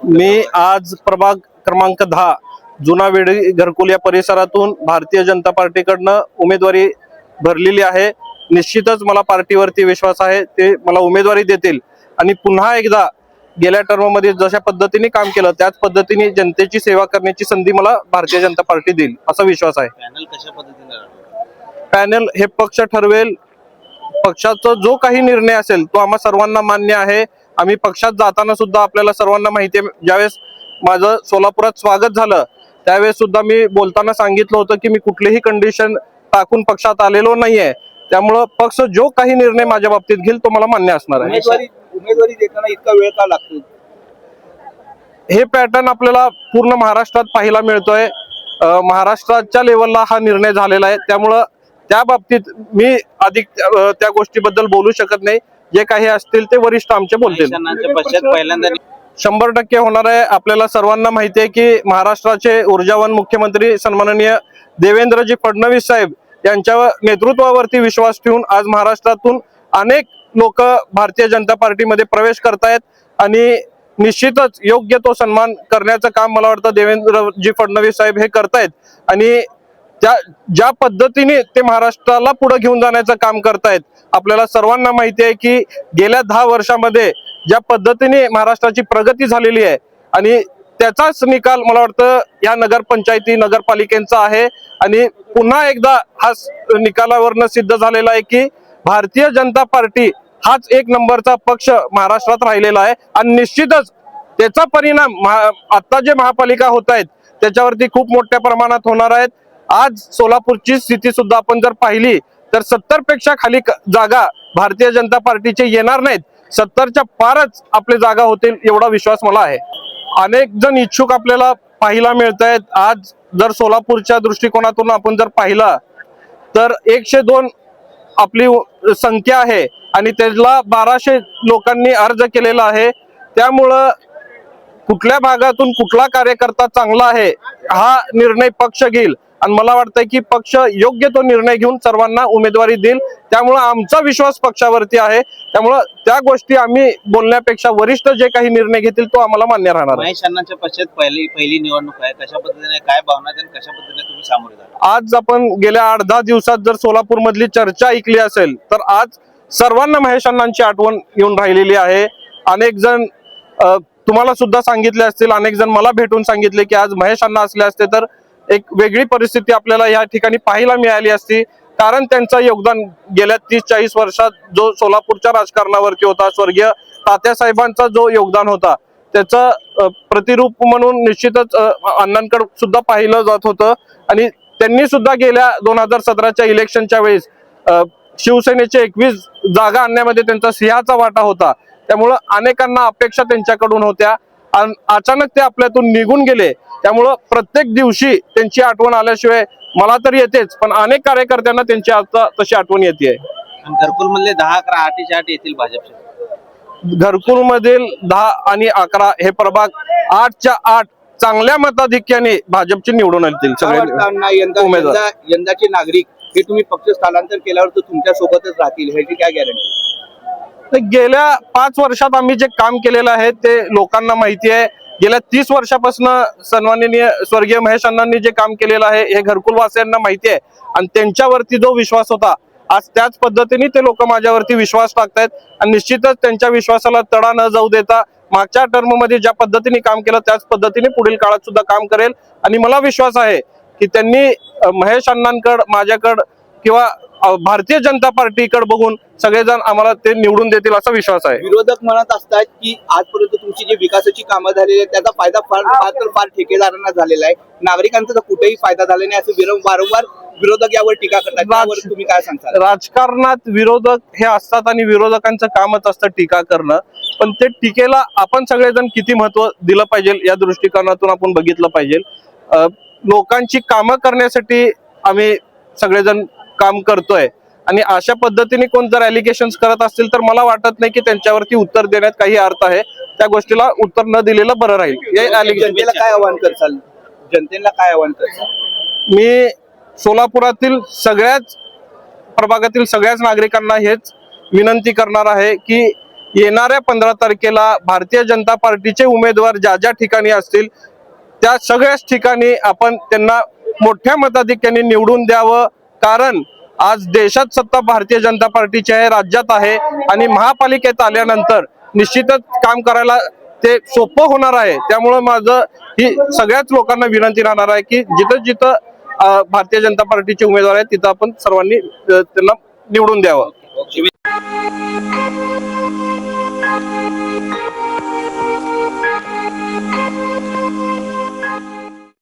मी आज प्रभाग क्रमांक 10 जुना वेळी घरकुल या परिसरातून भारतीय जनता पार्टीकडनं उमेदवारी भरलेली आहे। निश्चितच मला पार्टीवरती विश्वास आहे, ते मला उमेदवारी देतील आणि पुन्हा एकदा गेल्या टर्म मध्ये जशा पद्धतीने काम केलं त्याच पद्धतीने जनतेची सेवा करण्याची संधी मला भारतीय जनता पार्टी देईल असा विश्वास आहे। पॅनल कशा पद्धतीने पॅनल हे पक्ष ठरवेल, पक्षाचा जो काही निर्णय असेल तो आम्हा सर्वांना मान्य आहे। आम्ही पक्षात जाताना सुद्धा आपल्याला सर्वांना माहिती आहे, ज्यावेळेस माझं सोलापुरात स्वागत झालं त्यावेळेस सुद्धा मी बोलताना सांगितलं होतं की मी कुठलीही कंडिशन टाकून पक्षात आलेलो नाहीये। त्यामुळे पक्ष जो काही निर्णय माझ्या बाबतीत घेईल तो मला मान्य असणार आहे। उमेदवारी देताना इतका वेळ का लागतो? हे पॅटर्न आपल्याला पूर्ण महाराष्ट्रात पाहायला मिळतोय। महाराष्ट्राच्या लेवलला हा निर्णय झालेला आहे, त्यामुळे त्या बाबतीत मी अधिक त्या गोष्टीबद्दल बोलू शकत नाही। जे काही असतील ते वरिष्ठ आमचे बोलतील। 100% होणार आहे। आपल्याला सर्वांना माहिती आहे की महाराष्ट्राचे ऊर्जावान मुख्यमंत्री सन्माननीय देवेंद्रजी फडणवीस साहेब यांच्या नेतृत्वावरती विश्वास ठेवून आज महाराष्ट्रातून अनेक लोक भारतीय जनता पार्टीमध्ये प्रवेश करतायत आणि निश्चितच योग्य तो सन्मान करण्याचं काम मला वाटतं देवेंद्रजी फडणवीस साहेब हे करतायत आणि ज्या पद्धतीने ते महाराष्ट्राला पुढे घेऊन जाण्याचं काम करतायत। आपल्याला सर्वांना माहिती आहे की गेल्या 10 वर्षांमध्ये ज्या पद्धतीने महाराष्ट्राची प्रगती झालेली आहे आणि त्याचाच निकाल मला वाटतं या नगरपंचायती नगरपालिकेचा आहे आणि पुन्हा एकदा हा निकालावरनं सिद्ध झालेला आहे की भारतीय जनता पार्टी हाच एक नंबरचा पक्ष महाराष्ट्रात राहिलेला आहे आणि निश्चितच त्याचा परिणाम आता जे महापालिका होत आहेत त्याच्यावरती खूप मोठ्या प्रमाणात होणार आहेत। आज सोलापूरची स्थिती सुद्धा आपण जर पाहिली तर 70 पेक्षा खाली जागा भारतीय जनता पार्टीचे येणार नाहीत, 70च्या पारच आपले जागा होतील एवढा विश्वास मला आहे। अनेक जण इच्छुक आपल्याला पाहायला मिळत आहेत। आज जर सोलापूरच्या दृष्टिकोनातून आपण जर पाहिला तर 102 आपली संख्या आहे आणि त्याला 1200 लोकांनी अर्ज केलेला आहे। त्यामुळं कुठल्या भागातून कुठला कार्यकर्ता चांगला आहे हा निर्णय पक्ष घेईल आणि मला वाटतंय की पक्ष योग्य तो निर्णय घेऊन सर्वांना उमेदवारी देईल। त्यामुळे आमचा विश्वास पक्षावरती आहे। त्यामुळे त्या गोष्टी आम्ही बोलण्यापेक्षा वरिष्ठ जे काही निर्णय घेतील तो आम्हाला मान्य राहणार आहे। महेश अण्णांच्या पश्चात पहिली निवडणूक आहे, कशा पद्धतीने काय भावना आणि कशा पद्धतीने तुम्ही सामोरे जाता? आज आपण गेल्या 8-10 दिवसात जर सोलापूर मधली चर्चा ऐकली असेल तर आज सर्वांना महेश अण्णांची आठवण येऊन राहिलेली आहे। अनेक जण तुम्हाला सुद्धा सांगितले असतील, अनेक जण मला भेटून सांगितले की आज महेश अण्णा असले असते तर एक वेगळी परिस्थिती आपल्याला या ठिकाणी पाहायला मिळाली असती। कारण त्यांचं योगदान गेल्या 30-40 वर्षात जो सोलापूरच्या राजकारणावरती होता, स्वर्गीय तात्यासाहेबांचा जो योगदान होता त्याचं प्रतिरूप म्हणून निश्चितच अण्णांकडे सुद्धा पाहिलं जात होतं आणि त्यांनी सुद्धा गेल्या 2017च्या इलेक्शनच्या वेळेस शिवसेनेचे 21 जागा आणण्यामध्ये त्यांचा सिंहाचा वाटा होता। त्यामुळं अनेकांना अपेक्षा त्यांच्याकडून होत्या आणि अचानक ते आपल्यातून निघून गेले। त्यामुळं प्रत्येक दिवशी त्यांची आठवण आल्याशिवाय मला तर येतेच, पण अनेक कार्यकर्त्यांना त्यांची आता तशी आठवण येते। घरकुल मधले 10-11 8च्या 8 येतील भाजपचे। घरकुल मधील 10 आणि 11 हे प्रभाग 8च्या 8 चांगल्या मताधिक्याने भाजपचे निवडून येतील सगळे उमेदवार। यंदाचे नागरिक हे तुम्ही पक्ष स्थलांतर केल्यावर तर तुमच्या सोबतच राहतील, ह्याची काय गॅरंटी? गेल्या 5 वर्षात आम्ही जे काम केलेलं आहे ते लोकांना माहिती आहे। गेल्या 30 वर्षापासून सन्माननीय स्वर्गीय महेश अण्णांनी जे काम केलेलं आहे हे घरकुलवासियांना माहिती आहे आणि त्यांच्यावरती जो विश्वास होता आज त्याच पद्धतीने ते लोक माझ्यावरती विश्वास टाकतायत आणि निश्चितच त्यांच्या विश्वासाला तडा न जाऊ देता मागच्या टर्म मध्ये ज्या पद्धतीने काम केलं त्याच पद्धतीने पुढील काळात सुद्धा काम करेल आणि मला विश्वास आहे की त्यांनी महेश अण्णांकडे, माझ्याकडे किंवा भारतीय जनता पार्टीकडे बघून सगळेजण आम्हाला ते निवडून देतील असा विश्वास आहे। विरोधक म्हणत असतात की आजपर्यंत तुमची जी विकासाची कामं झालेली आहेत त्याचा फायदा फार ठेकेदारांना झालेला आहे, नागरिकांचा तर कुठेही फायदा झाला नाही असं वारंवार विरोधक यावर टीका करतात। त्यावर तुम्ही काय सांगता? राजकारणात विरोधक हे असतात आणि विरोधकांचं कामच असतं टीका करणं, पण ते टीकेला आपण सगळेजण किती महत्व दिलं पाहिजे या दृष्टिकोनातून आपण बघितलं पाहिजे। लोकांची कामं करण्यासाठी आम्ही सगळेजण काम करतोय आणि अशा पद्धतीने कोण जर एलिगेशन्स करत असतील तर मला वाटत नाही की त्यांच्यावरती उत्तर देण्यात काही अर्थ आहे। त्या गोष्टीला उत्तर न दिलेलं बरं राहील। जनतेला काय आव्हान करताल? जनतेला काय आव्हान करताल? मी सोलापुरातील सगळ्याच प्रभागातील सगळ्याच नागरिकांना हेच विनंती करणार आहे की येणाऱ्या 15 तारखेला भारतीय जनता पार्टीचे उमेदवार ज्या ज्या ठिकाणी असतील त्या सगळ्याच ठिकाणी आपण त्यांना मोठ्या मताधिक्याने निवडून द्यावं, कारण आज देशात सत्ता भारतीय जनता पार्टीची आहे, राज्यात आहे आणि महापालिकेत आल्यानंतर निश्चितच काम करायला ते सोपं होणार आहे. त्यामुळे माझं ही सगळ्याच लोकांना विनंती राहणार आहे की जिथं जिथं भारतीय जनता पार्टीचे उमेदवार आहेत तिथं आपण सर्वांनी त्यांना निवडून द्यावं.